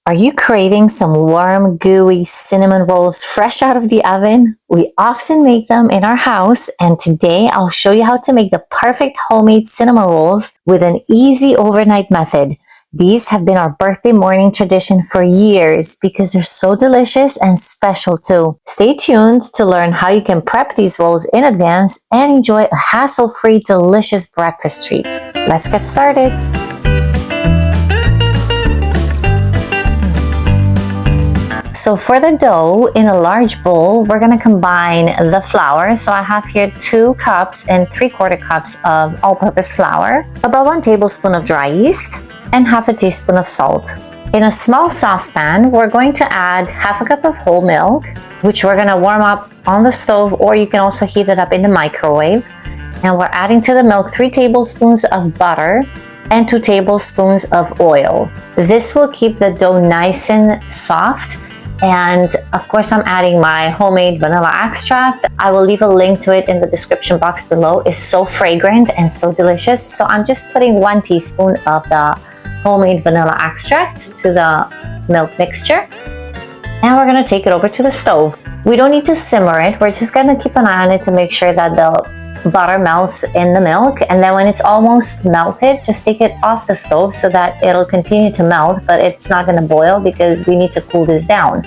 Are you craving some warm, gooey cinnamon rolls fresh out of the oven? We often make them in our house, and today I'll show you how to make the perfect homemade cinnamon rolls with an easy overnight method. These have been our birthday morning tradition for years because they're so delicious and special too. Stay tuned to learn how you can prep these rolls in advance and enjoy a hassle-free, delicious breakfast treat. Let's get started. So for the dough, in a large bowl, we're going to combine the flour. So I have here 2 cups and 3/4 cups of all-purpose flour, about 1 tablespoon of dry yeast, and half a teaspoon of salt. In a small saucepan, we're going to add half a cup of whole milk, which we're going to warm up on the stove, or you can also heat it up in the microwave. And we're adding to the milk 3 tablespoons of butter and 2 tablespoons of oil. This will keep the dough nice and soft. And of course, I'm adding my homemade vanilla extract. I will leave a link to it in the description box below. It's so fragrant and so delicious. So I'm just putting 1 teaspoon of the homemade vanilla extract to the milk mixture. And we're gonna take it over to the stove. We don't need to simmer it. We're just gonna keep an eye on it to make sure that the butter melts in the milk, and then when it's almost melted, just take it off the stove so that it'll continue to melt, but it's not going to boil because we need to cool this down.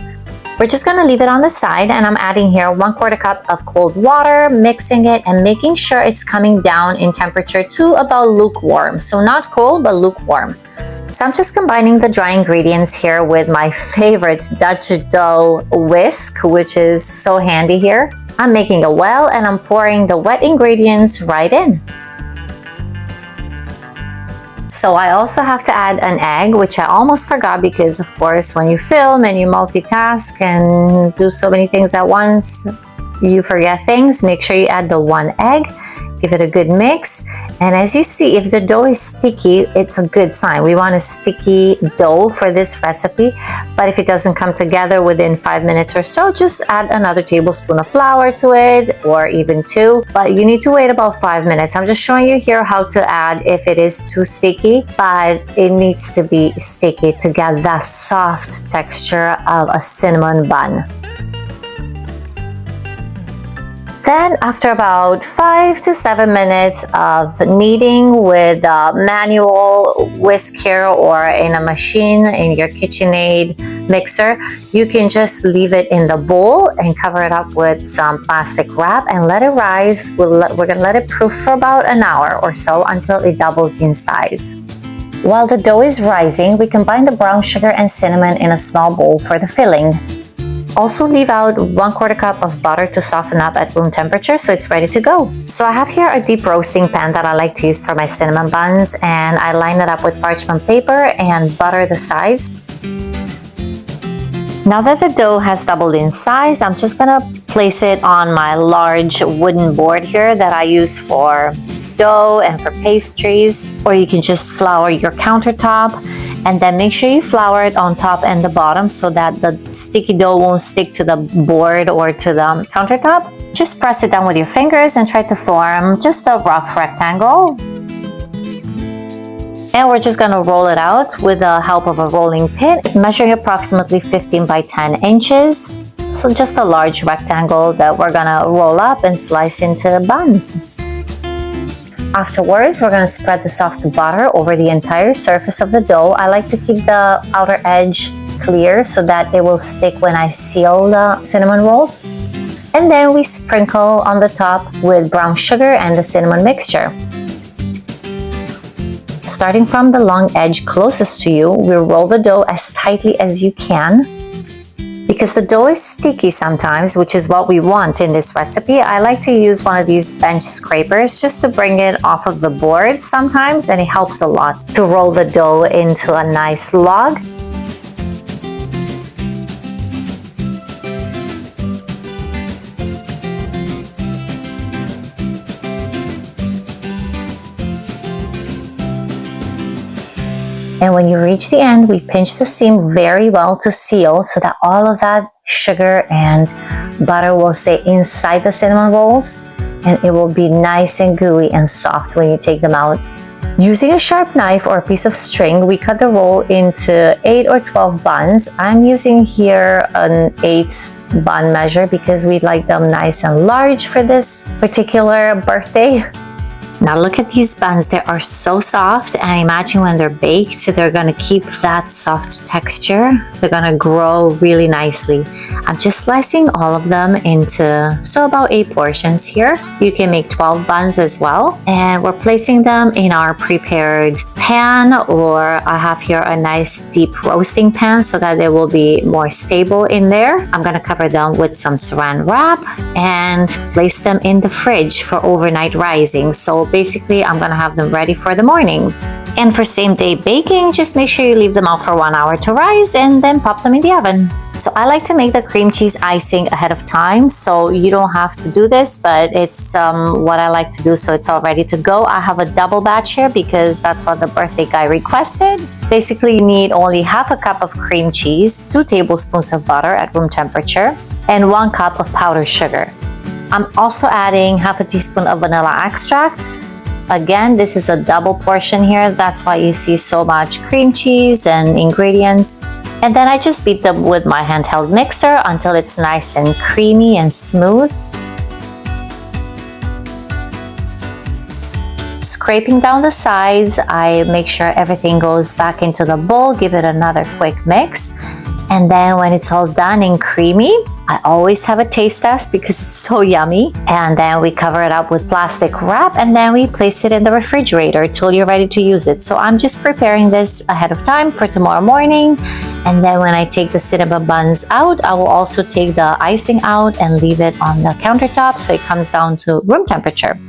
We're just going to leave it on the side, and I'm adding here 1/4 cup of cold water, mixing it and making sure it's coming down in temperature to about lukewarm. So not cold, but lukewarm. So I'm just combining the dry ingredients here with my favorite Dutch dough whisk, which is so handy here. I'm making a well and I'm pouring the wet ingredients right in. So I also have to add an egg, which I almost forgot because of course when you film and you multitask and do so many things at once, you forget things. Make sure you add the 1 egg. Give it a good mix, and as you see, if the dough is sticky, it's a good sign. We want a sticky dough for this recipe, but if it doesn't come together within 5 minutes or so, just add another tablespoon of flour to it, or even 2, but you need to wait about 5 minutes. I'm just showing you here how to add if it is too sticky, but it needs to be sticky to get that soft texture of a cinnamon bun. Then after about 5 to 7 minutes of kneading with a manual whisk here or in a machine in your KitchenAid mixer, you can just leave it in the bowl and cover it up with some plastic wrap and let it rise. We're going to let it proof for about an hour or so until it doubles in size. While the dough is rising, we combine the brown sugar and cinnamon in a small bowl for the filling. Also leave out 1/4 cup of butter to soften up at room temperature so it's ready to go. So I have here a deep roasting pan that I like to use for my cinnamon buns, and I line it up with parchment paper and butter the sides. Now that the dough has doubled in size, I'm just gonna place it on my large wooden board here that I use for dough and for pastries, or you can just flour your countertop. And then make sure you flour it on top and the bottom so that the sticky dough won't stick to the board or to the countertop. Just press it down with your fingers and try to form just a rough rectangle. And we're just going to roll it out with the help of a rolling pin, measuring approximately 15 by 10 inches. So just a large rectangle that we're going to roll up and slice into buns. Afterwards, we're going to spread the soft butter over the entire surface of the dough. I like to keep the outer edge clear so that it will stick when I seal the cinnamon rolls. And then we sprinkle on the top with brown sugar and the cinnamon mixture. Starting from the long edge closest to you, we roll the dough as tightly as you can. Because the dough is sticky sometimes, which is what we want in this recipe, I like to use one of these bench scrapers just to bring it off of the board sometimes, and it helps a lot to roll the dough into a nice log. And when you reach the end, we pinch the seam very well to seal so that all of that sugar and butter will stay inside the cinnamon rolls, and it will be nice and gooey and soft when you take them out. Using a sharp knife or a piece of string, we cut the roll into 8 or 12 buns. I'm using here an 8 bun measure because we like them nice and large for this particular birthday. Now look at these buns, they are so soft, and imagine when they're baked, they're gonna keep that soft texture. They're gonna grow really nicely. I'm just slicing all of them into, so about 8 portions here. You can make 12 buns as well. And we're placing them in our prepared pan, or I have here a nice deep roasting pan so that they will be more stable in there. I'm gonna cover them with some saran wrap and place them in the fridge for overnight rising. So basically, I'm gonna have them ready for the morning. And for same day baking, just make sure you leave them out for 1 hour to rise and then pop them in the oven. So I like to make the cream cheese icing ahead of time, so you don't have to do this, but it's what I like to do, so it's all ready to go. I have a double batch here because that's what the birthday guy requested. Basically, you need only half a cup of cream cheese, 2 tablespoons of butter at room temperature, and 1 cup of powdered sugar. I'm also adding half a teaspoon of vanilla extract. Again, this is a double portion here. That's why you see so much cream cheese and ingredients. And then I just beat them with my handheld mixer until it's nice and creamy and smooth. Scraping down the sides, I make sure everything goes back into the bowl, give it another quick mix. And then when it's all done and creamy, I always have a taste test because it's so yummy. And then we cover it up with plastic wrap, and then we place it in the refrigerator till you're ready to use it. So I'm just preparing this ahead of time for tomorrow morning. And then when I take the cinnamon buns out, I will also take the icing out and leave it on the countertop so it comes down to room temperature.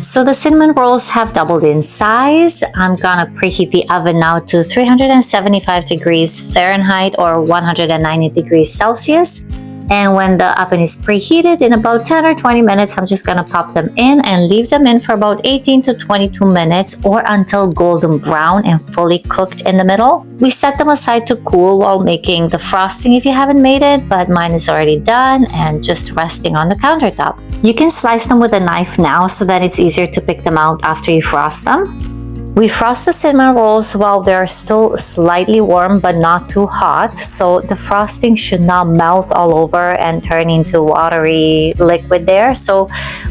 So the cinnamon rolls have doubled in size. I'm gonna preheat the oven now to 375 degrees Fahrenheit or 190 degrees Celsius. And when the oven is preheated, in about 10 or 20 minutes, I'm just gonna pop them in and leave them in for about 18 to 22 minutes or until golden brown and fully cooked in the middle. We set them aside to cool while making the frosting if you haven't made it, but mine is already done and just resting on the countertop. You can slice them with a knife now so that it's easier to pick them out after you frost them. We frost the cinnamon rolls while they're still slightly warm but not too hot, so the frosting should not melt all over and turn into watery liquid there. So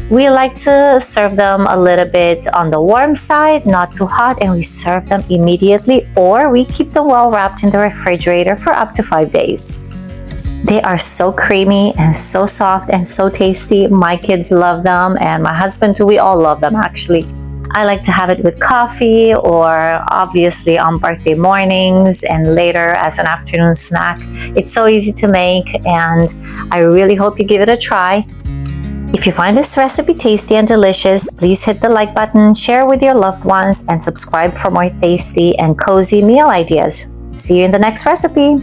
we like to serve them a little bit on the warm side, not too hot, and we serve them immediately, or we keep them well wrapped in the refrigerator for up to 5 days. They are so creamy and so soft and so tasty. My kids love them and my husband too. We all love them actually. I like to have it with coffee or obviously on birthday mornings and later as an afternoon snack. It's so easy to make and I really hope you give it a try. If you find this recipe tasty and delicious, please hit the like button, share with your loved ones, and subscribe for more tasty and cozy meal ideas. See you in the next recipe.